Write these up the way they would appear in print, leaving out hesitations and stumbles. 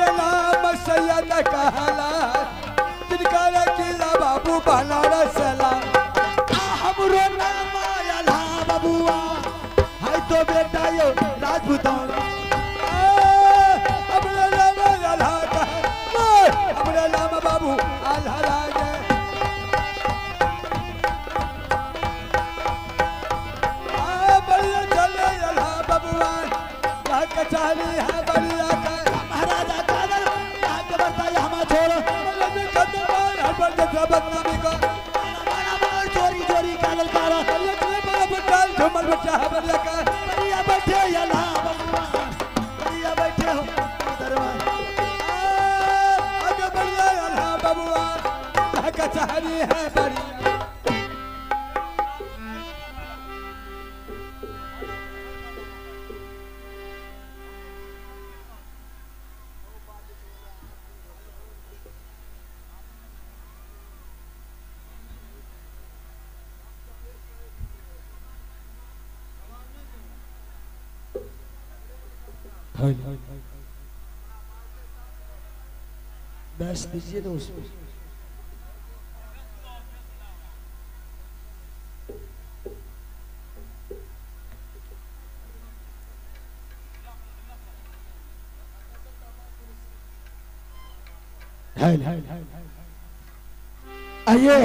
हमरे नाम सैयद कहला जिनका किला बाबू बनारस ला हमरो नाम आला बबुआ हाय तो बेटा यो राजपूतान हमरे नाम आला हमरे नाम बाबू आला लागे बढ़िया चले आला बबुआ कचहरी है बढ़िया महाराजा कादर के बताया हम छोड़ बदनामी का चोरी चोरी कादर कारा बटाल झुमर बच्चा है बढ़िया का बढ़िया बैठे यला बढ़िया बैठे हो दरबार आगे बढ़िया यला बबुआ कचहरी है बड़ी बैठ दीजिए ना उसमें आइए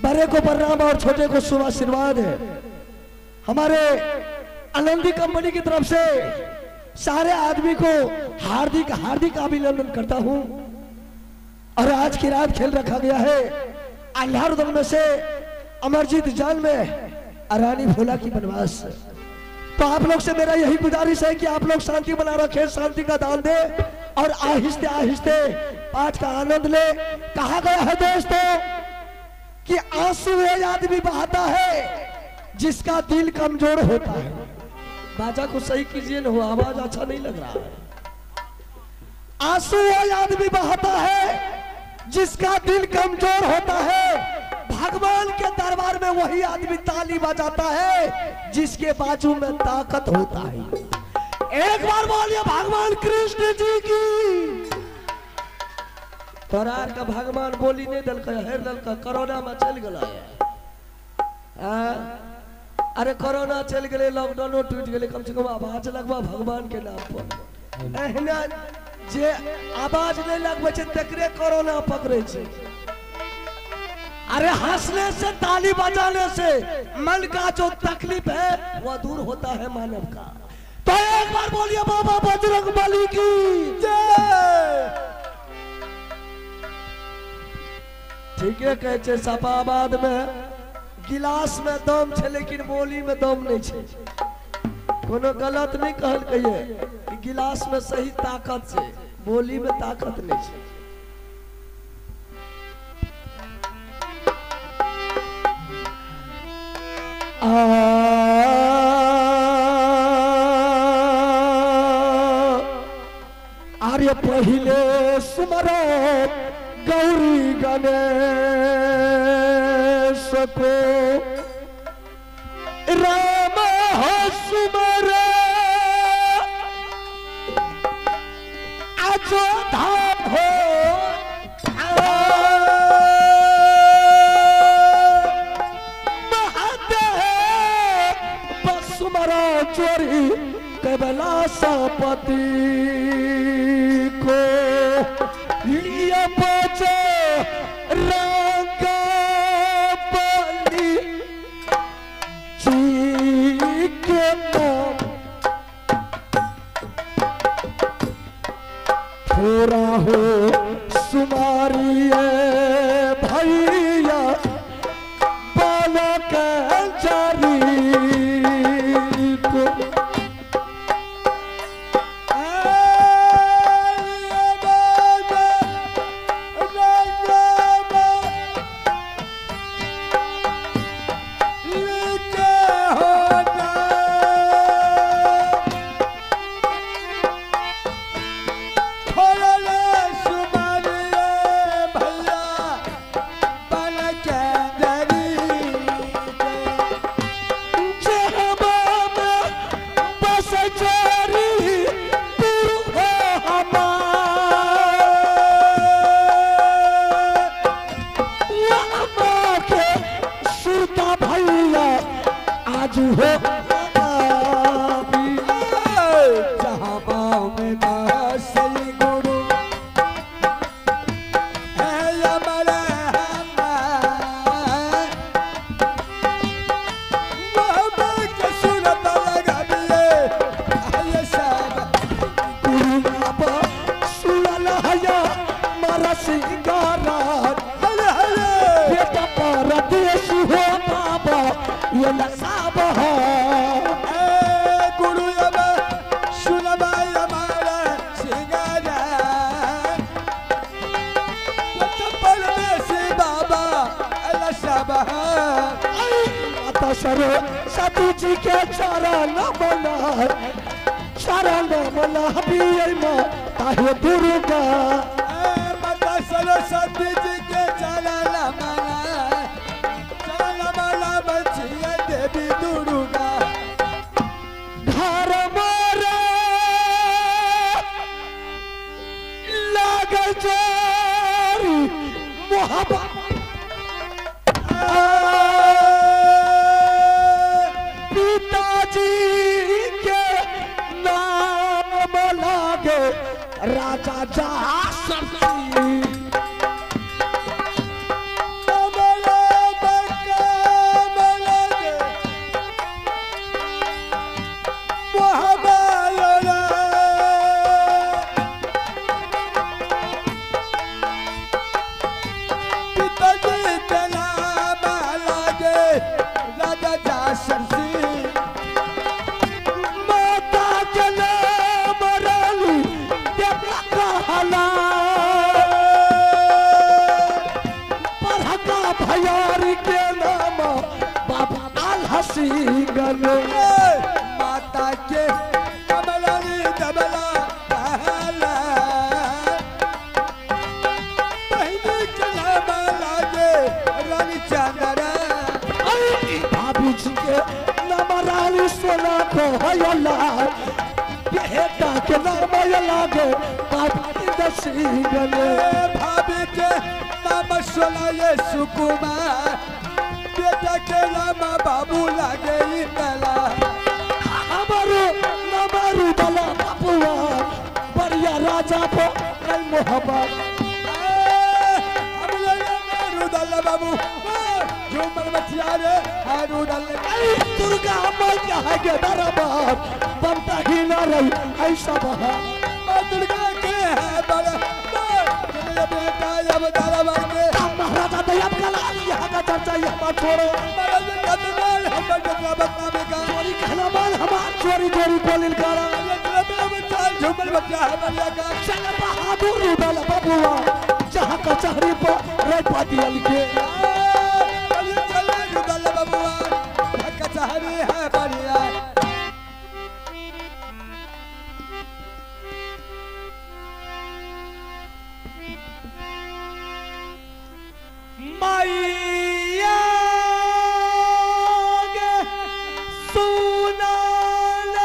बड़े को प्रणाम और छोटे को शुभ आशीर्वाद है हमारे आनंदी कंपनी की तरफ से सारे आदमी को हार्दिक हार्दिक अभिनंदन करता हूं और आज की रात खेल रखा गया है अल्लाह दल में से अमरजीत जान में रानी भोला की बनवास तो आप लोग से मेरा यही गुजारिश है कि आप लोग शांति बना रखें शांति का दान दे और आहिस्ते आहिस्ते पाठ का आनंद ले कहा गया है दोस्तों कि आंसू वह आदमी बहाता है जिसका दिल कमजोर होता है बाजा को सही कीजिए ना हो आवाज अच्छा नहीं लग रहा है आंसू वह आदमी बहाता है जिसका दिल कमजोर होता है भगवान के दरबार में वही आदमी ताली बजाता है जिसके बाजू में ताकत होता है एक बार बोलिए भगवान कृष्ण जी की तोरार का भगवान बोली नहीं दल का हेर दल का कोरोना में चल गया अरे कोरोना चल गए लॉकडाउन टूट गए कम से कम आवाज लगवा भगवान के नाम पर एहना जे आवाज नहीं लगवे छे तकरे कोरोना पकड़े छे अरे हंसने से ताली बजाने से मन का जो तकलीफ है वह दूर होता है मानव का तो एक बार बोलिए बाबा बजरंगबली की जय ठीक है कहते सपाबाद में गिलास में दम छे लेकिन बोली में दम नहीं छे कोनो गलत नहीं कहल कहिए कि गिलास में सही ताकत छे बोली में ताकत नहीं छे आर्य पहिले सुमरो गौरी गणेश को राम हो सुमरो अयोध्या हो चोरी कैलाशपति को लिए बचे रंग बलि जी के नाम थोड़ा हो सुमारिए भैया बालक जारी भैया आंसू हो जहाँ पाँव में सही गुरु है अमर मोहब्बत के सूरत लगा दिए ये सब गुरु बाबा सुनल हया मारा सिंगारा हले हले बेटा परदेश हो बाबा ये नसाब है गुरु बाबा सुनल हया मारा सिंगारा बेटा परदेश बाबा ये नसाब है माता सरो सती जी के चरण मना शरण मना हबीए माँ ताहे दुर्गा माता सरस्वती जी के चरण मना बचिए देवी दुर्गा घर मोरे लागल जोरी मोहब्बत पिताजी के नाम लागे राजा जासरती पिताजी के नाम लागे राजा जासरती माता के नाम रानी देवता कहला पढ़का भयारी के नाम बाबा हसी गले माता के कमलानी दबला कहला बहनी के नाम लागे रानी चंदरा भाभी जी के नाम रानी सोना को हयला बेटा के नाम लागे बाबा दसी गले भाभी के नाम सोना ये सुकुमार बेटा के नाम बाबू लागे इंदला हमारो नमारू बला बाबुआ बढ़िया राजा को कल मोहब्बत हम लोग रुदल बाबू झूमर बचिया रे रुदल दुर्गा मैया है के दरबार बनता ही न रही ऐसा बहा दुर्गा के है बड़ा बेटा अब दरबार के महाराजा दया कला यहाँ का चर्चा यहाँ छोड़ो चोरी कहना माल हमार चोरी चोरी बोलिल करा झूमर बच्चा है बढ़िया का चल बहादुर रुदल बबुआ जहाँ कचहरी पर रह पाती अलके चल रुदल बबुआ कचहरी है बढ़िया मैया गे सुनल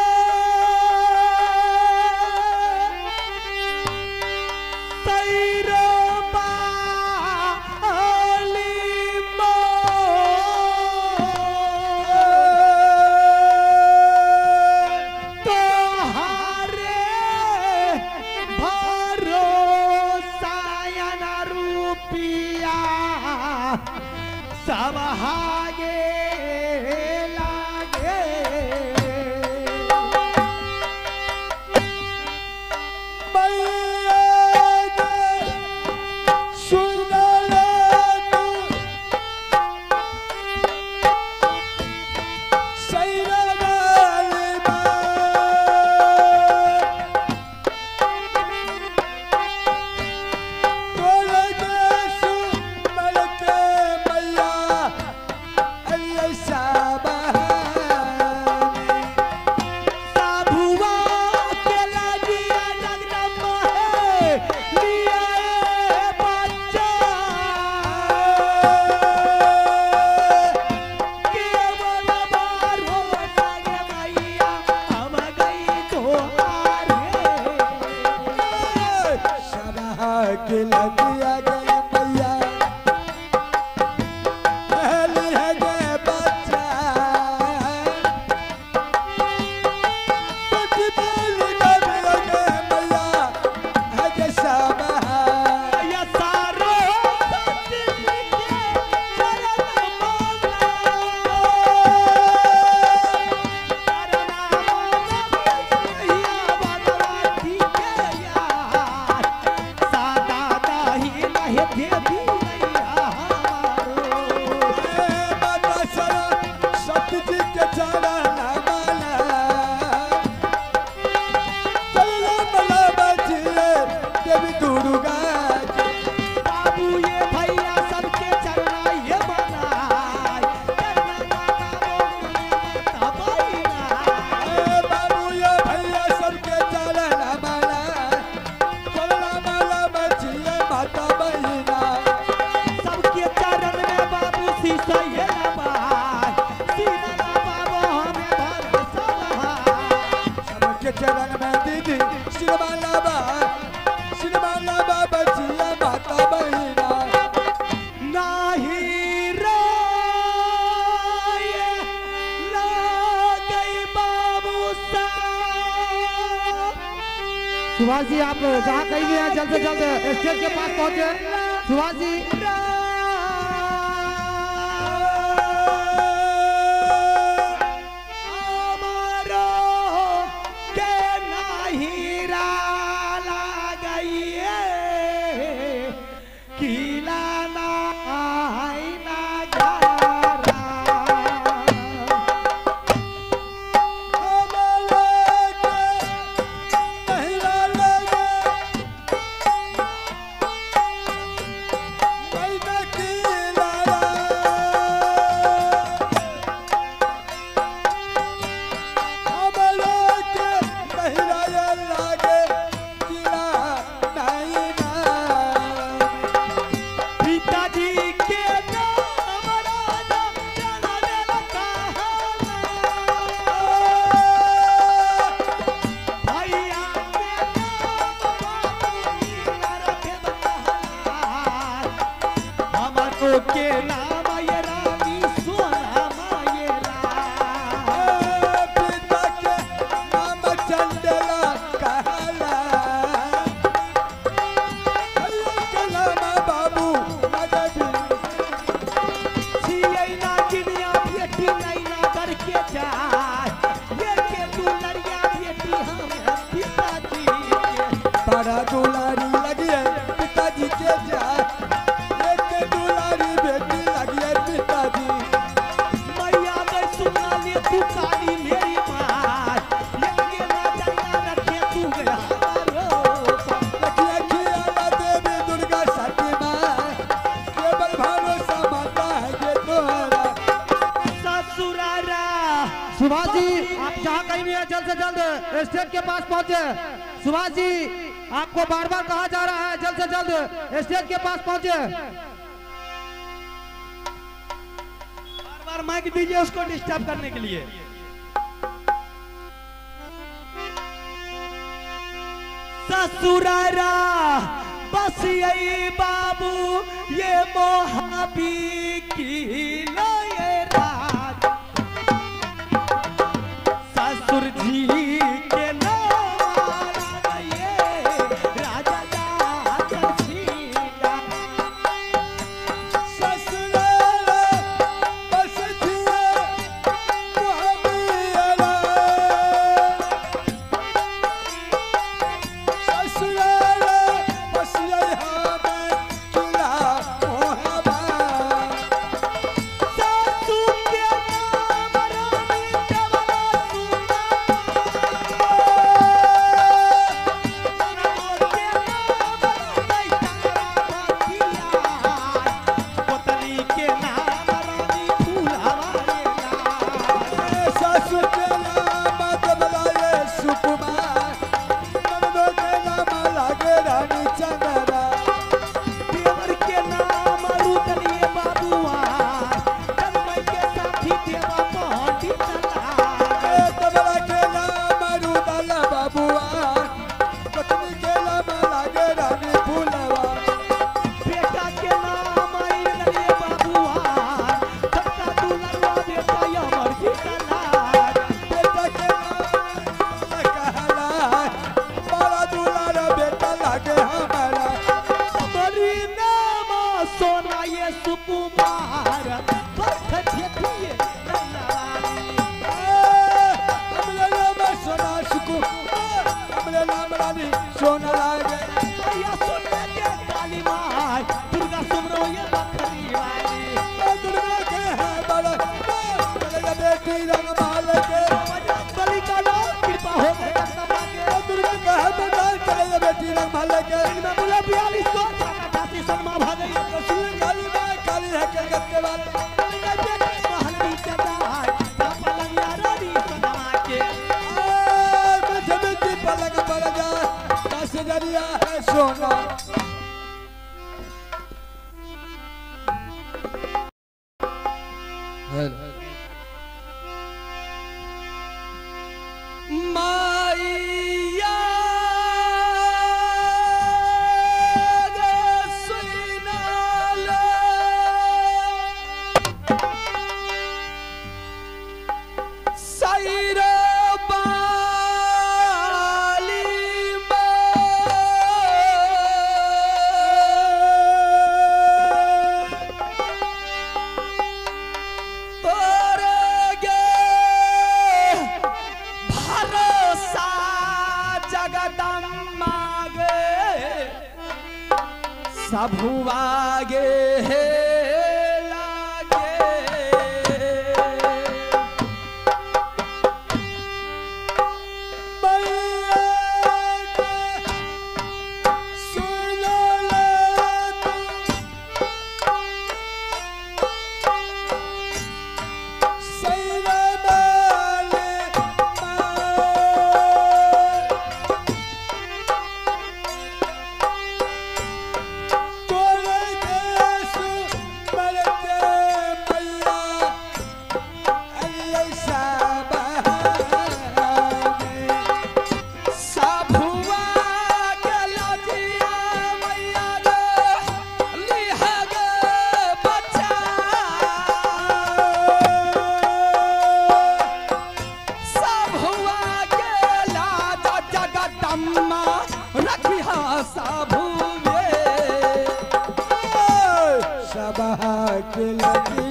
तैरो बाली तोहारे भरोसा न रुपिया सब हागे लागे मैया गे सुनल तू सैरवाली तोरे के सुमल के मैया ऐसा बहानी साधुआ के लगिया जगदम्बा है लिया बच्चा केवल बार हो सके मैया हम गई तो हारे सभा के लगिया गए मैया पहली है गे बच्चा सुभाष जी आप जहाँ कहीं भी हैं जल्द से जल्द स्टेज के पास पहुंचे। सुभाष जी स्टेज के पास पहुंचे। सुभाष जी आपको बार बार कहा जा रहा है जल्द से जल्द स्टेज के पास पहुंचे। बार बार माइक दीजिए उसको डिस्टर्ब करने के लिए। ससुरारा बस यही बाबू ये मोहाबी की लय रात ससुर जी साईरा बाली माँ सभुआगे लागे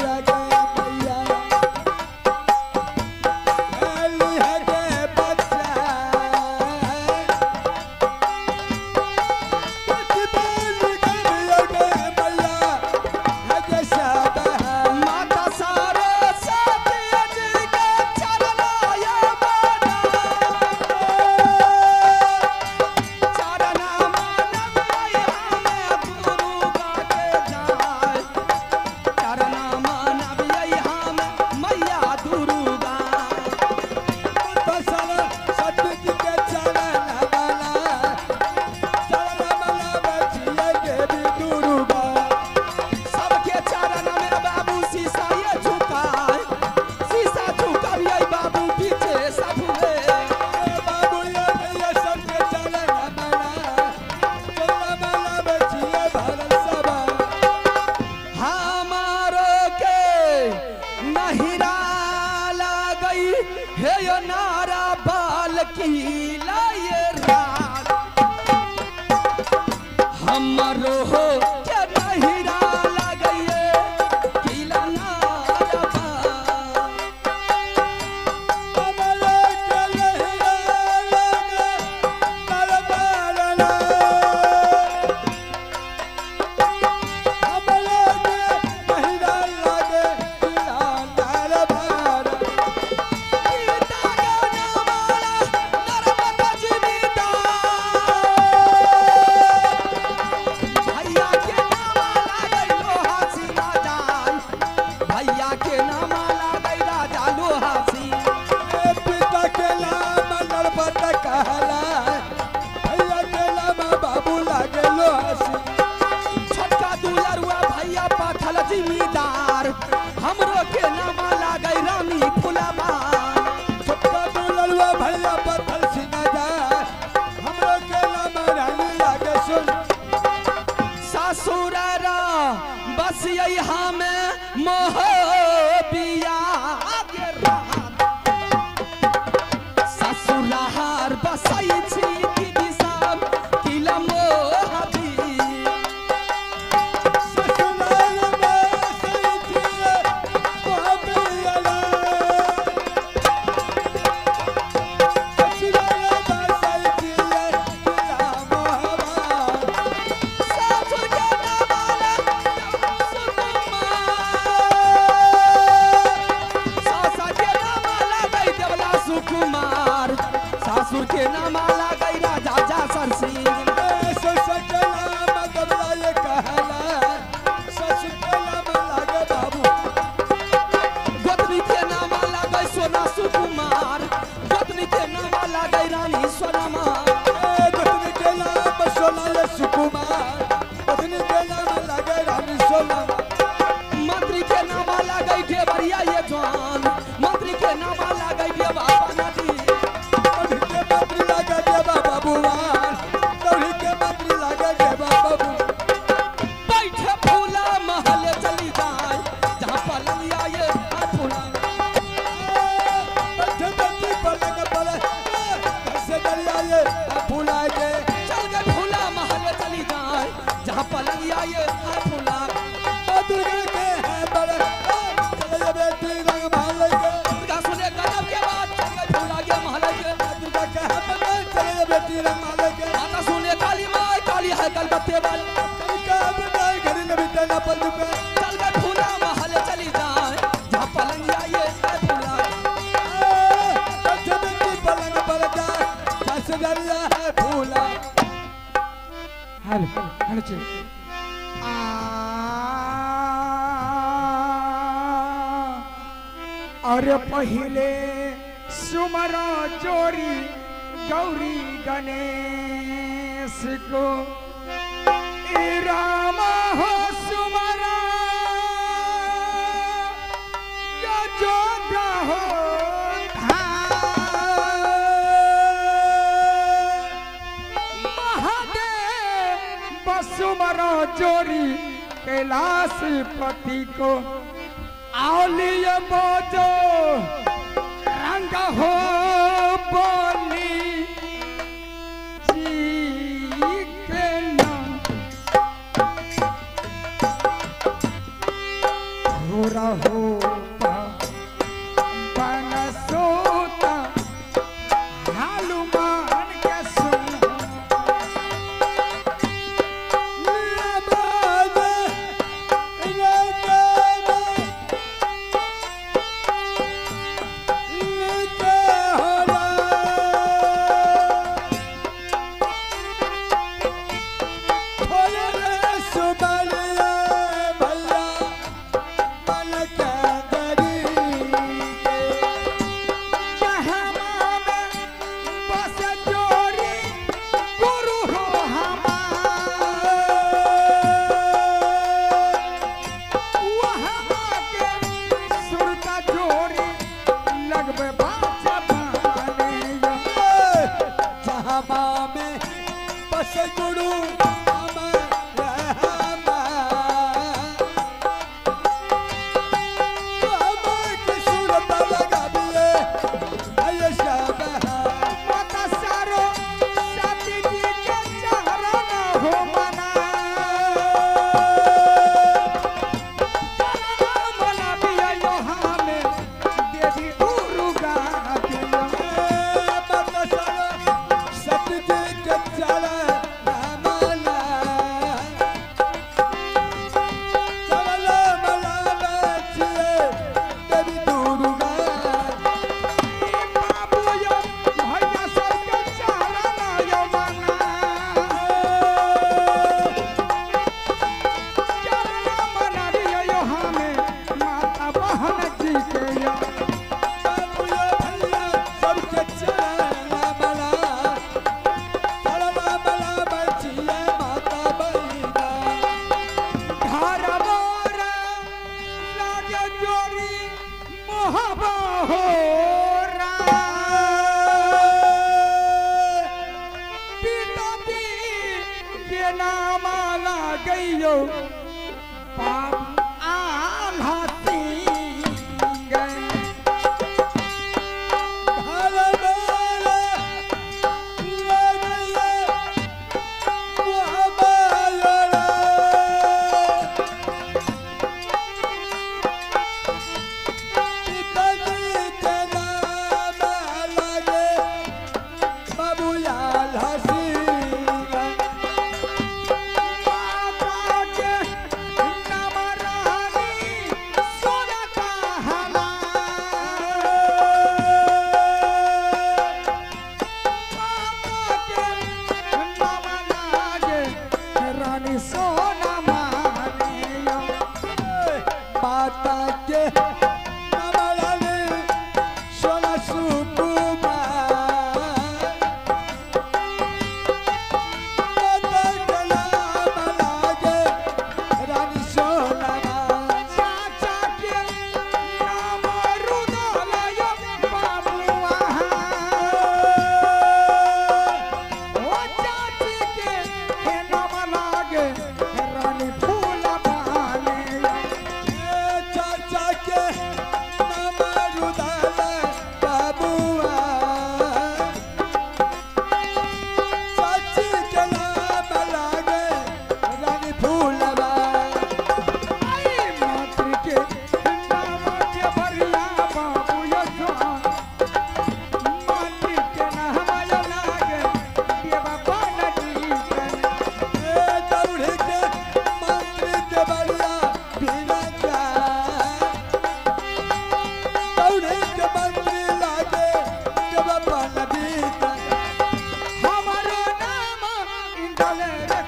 माता सुने काली माई काली है कलकत्ते वाली पल पे चल बे फूला महल चली जाए जहाँ पलंगिया ये है फूला जब की पलंग पर जाए बस दरिया है फूला हेलो हेलो चे और पहले सुमरा जोरी गौरी गणेश को ए रामा हो सुमरा या जोगा हो महादेव सुमरा जोरी कैलाश पति को आवलिय बोझो रंग हो बोली जी के नाम थोड़ा हो बन सोता हालुमान के सुन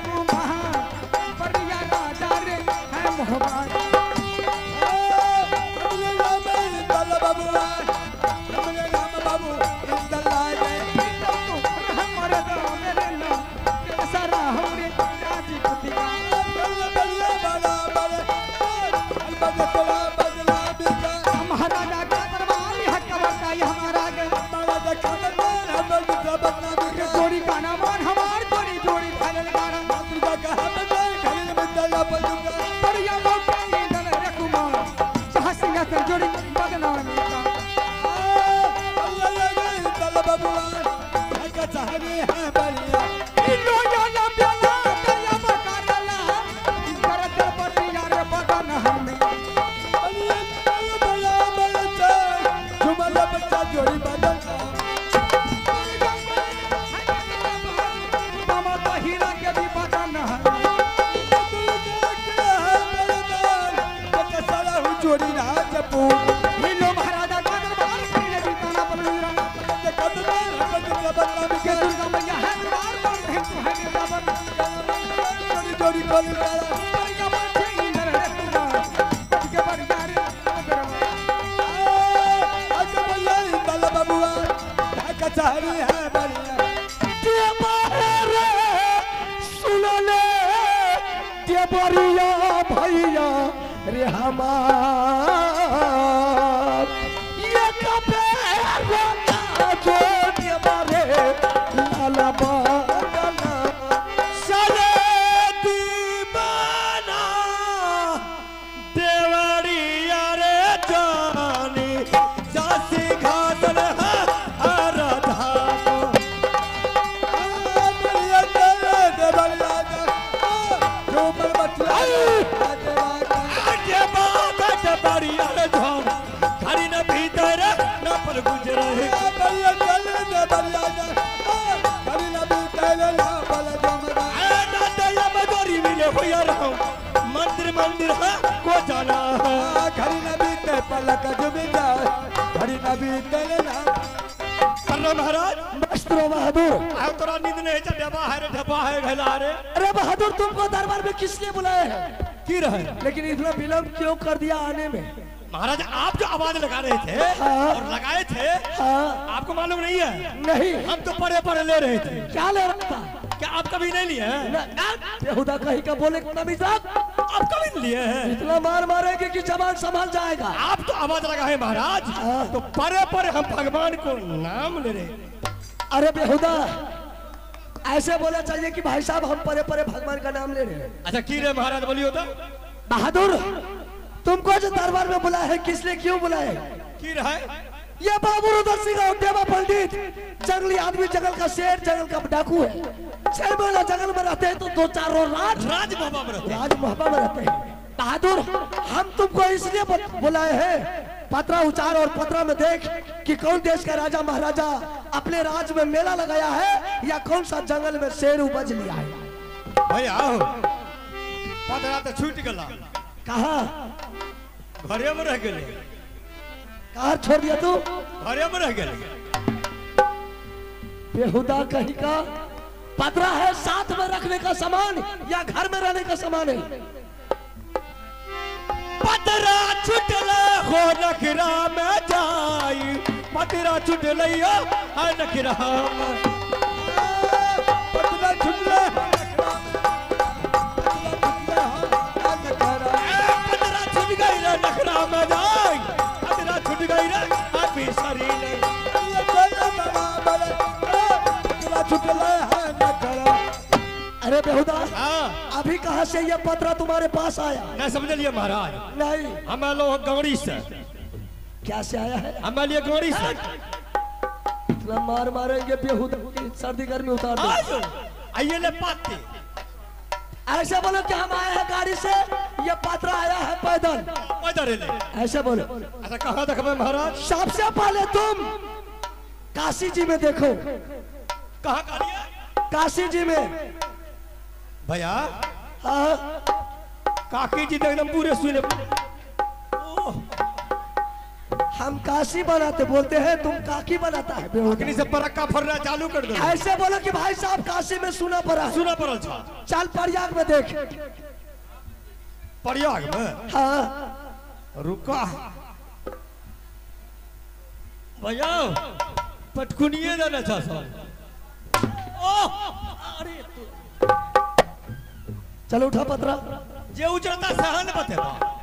कुमार बढ़िया राजा रे है मोहब्बत हमारे गाँव में रहना सारा हमरे राजपूती का महाराजा का दरबार यहाँ का बड़का ये हमारा जोड़ी का नाम हमार जोड़ी जोड़ी फाइनल गाना बढ़िया मौका मिलल रे कुमार जहाँ सिंहासन जोड़ी बदनामी का इलो याला प्याला कया बकारला करत पटिया रे बदन हमें मामा तो हीरा के भी बदन है इलो महाराजा का दरबार करे भी गाना बलवीरा के दुर्गा मैया है दरबार पर है तो है बाबा जोड़ी खोल बढ़िया बच्चे इंदर रे कुमार के बढ़िया रे कचहरी है बढ़िया सुनले के बढ़िया भैया रे हमार ये कबे रोका जो के बारे लाला बागना चले दीवाना देवरिया रे जानी जासी घाटल है आराधा मंदिर मंदिर है को जाना घड़ी नबी ते पलक जुबिदा घड़ी नबी तेलना अरे महाराज मास्टर बहादुर आओ तोरा नींद नहीं चढ़ा बाहर ढपा है घला रे अरे बहादुर तुमको दरबार में किसने बुलाया है की रहे लेकिन इतना विलंब क्यों कर दिया आने में महाराज आप जो आवाज लगा रहे थे और लगाए थे आपको मालूम नहीं है नहीं हम तो पढ़े पढ़े ले रहे थे क्या ले रहा था क्या आप कभी नहीं लिए बेहुदा कहीं का बोले नबी साहब आप कभी नहीं लिए हैं इतना मार मारेंगे कि जवान संभाल जाएगा आप तो आवाज लगाए महाराज तो परे परे हम भगवान को नाम ले रहे अरे बेहुदा ऐसे बोला चाहिए कि भाई साहब हम परे परे भगवान का नाम ले रहे हैं अच्छा की रे महाराज बोलियो तो बहादुर तुमको जो दरबार में बुलाया है किसने क्यों बुलाया की रहा है ये बाबू रुद्र सिंह और देवा पंडित जंगली आदमी जंगल का शेर जंगल का डाकू है 6 महीना जंगल में रहते हैं तो 2-4 राज मोहब्बा में रहते हैं बहादुर हम तुमको इसलिए बुलाए हैं पत्रा उचार और पत्रा में देख कि कौन देश का राजा महाराजा अपने राज में मेला लगाया है या कौन सा जंगल में शेर उपज लिया है भैया पत्रा तो छूट गला कहा घरे में रह गए कहा छोड़ दिया तू घरे में रह गए बेहुदा कहीं का पतरा है साथ में रखने का सामान या घर में रहने का सामान है पतरा छुटला हो नखरा में जाई पतरा छुटले हो नखरा पतरा छुटले नखरा में जाई पतरा छुट गई रे अभी शरीर अरे बेहुदा अभी कहाँ से ये पत्रा तुम्हारे पास आया नहीं समझ लिया महाराज नहीं हम लोग गौरी से क्या से आया है हम लिए गौरी से इतना मार मारेंगे बेहुदा की सर्दी गर्मी उतार दो आइए ले पाते ऐसे बोलो कि हम आए हैं गाड़ी से ये पत्रा आया है पैदल पैदल ऐसे बोलो अच्छा कहाँ देखो महाराज सबसे पहले तुम काशी जी में देखो कहाँ काशी जी में भैया हाँ काकी जी तो एकदम पूरे सुने हम काशी बनाते बोलते हैं, तुम काकी बनाता है बेहुदा। अग्नि से परक्का फर्रा चालू कर दो। ऐसे बोलो कि भाई साहब काशी में सुना पड़ा है। सुना पड़ल था। चल प्रयाग में देख। प्रयाग में? हाँ रुका भैया, पटकुनिए देना था सर। अरे चलो उठा पतरा। जे उजरता सहन बतेबा।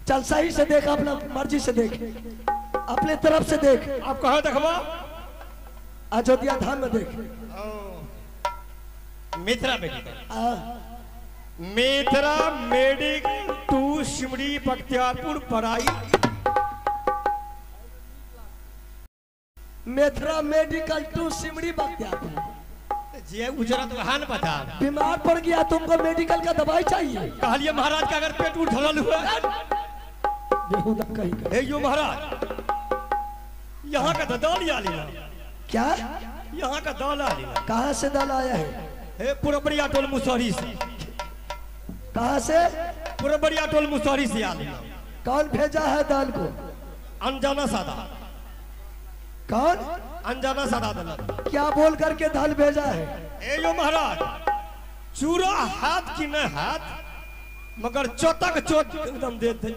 चल सही से देख, अपना मर्जी से देख, अपने तरफ से देख। आप कहाँ देखबा? अयोध्या धाम में देख। Mitra medical, Mitra medical to Simri Bakhtiyarpur पढ़ाई। Mitra medical to Simri Bakhtiyarpur. जे उजरत वहां न बता। बीमार पड़ गया, तुमको मेडिकल का दवाई चाहिए। कहलिए महाराज का अगर पेट उठल हुआ। बेहुदा कहीं का। हे यो महाराज, यहाँ का तो दाल आ लेना। क्या? यहाँ का दाल आ लेना। कहाँ से दाल आया है? हे पुरबरिया टोल मुसहरी से। कहाँ से? पुरबरिया टोल मुसहरी से आ लेना। कौन भेजा है दाल को? अनजाना सादा। कौन? अनजाना सादा दला। क्या बोल करके दाल भेजा है? ए यो महाराज, चूरा हाथ की न हाथ, मगर चोतक चोट एकदम दे दे।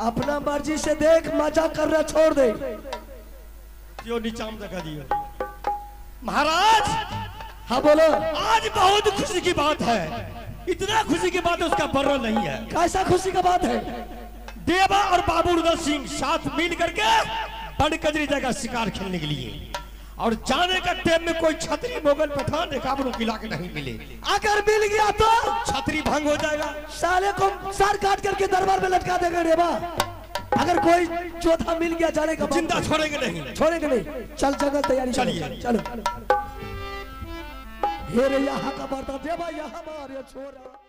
अपना मर्जी से देख, मजाक करना छोड़ दे। जो नीचा में दिखा दियो। महाराज, हाँ बोलो। आज बहुत खुशी की बात है। इतना खुशी की बात उसका वर्णन नहीं है। कैसा खुशी का बात है? देवा और बाबू रुदल सिंह साथ मिल करके बड़ कजरी जगह शिकार खेलने के लिए, और जाने का टाइम में कोई छतरी मोगल पठान एकाबरू किला के नहीं मिले। अगर मिल गया तो छतरी भंग हो जाएगा। साले को सर काट करके दरबार में लटका देगा रेबा। अगर कोई चौथा मिल गया जाने का जिंदा छोड़ेंगे नहीं। छोड़ेंगे नहीं। चल जगह तैयारी चलिए। चलो। हे रे यहाँ का बर्तन देवा, यहाँ मारे छोरा।